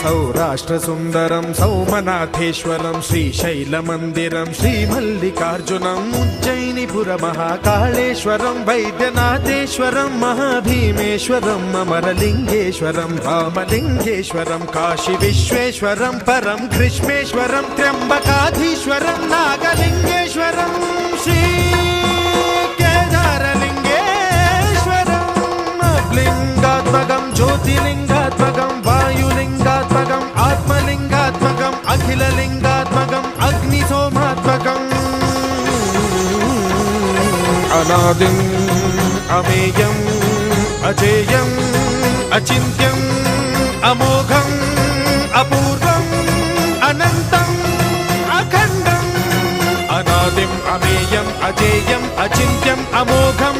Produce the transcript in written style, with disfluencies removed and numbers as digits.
సౌరాష్ట్రసుందరం సౌమనాథేశ్వరం శ్రీశైలమందిరం శ్రీమల్లికార్జునం ఉజ్జయినిపురమహాకాళేశ్వరం వైద్యనాథేశ్వరం మహాభీమేశ్వరం అమరలింగేశ్వరం రామలింగేశ్వరం కాశీ విశ్వేశ్వరం పరం కృష్ణేశ్వరం త్ర్యంబకాధీశ్వరం నాగలింగేశ్వరం శ్రీ కేదారలింగేశ్వరం లింగాత్మకం జ్యోతిలింగాత్మకం వాయులింగాత్మకం ఆత్మలింగాత్మకం అఖిలలింగాత్మకం అగ్నిసోమాత్మకం అనాదిం అమేయం అజేయం అచింత్యం అమోఘం అపూర్వం అనంతం అఖండం అనాదిం అమేయం అజేయం అచింత్యం అమోఘం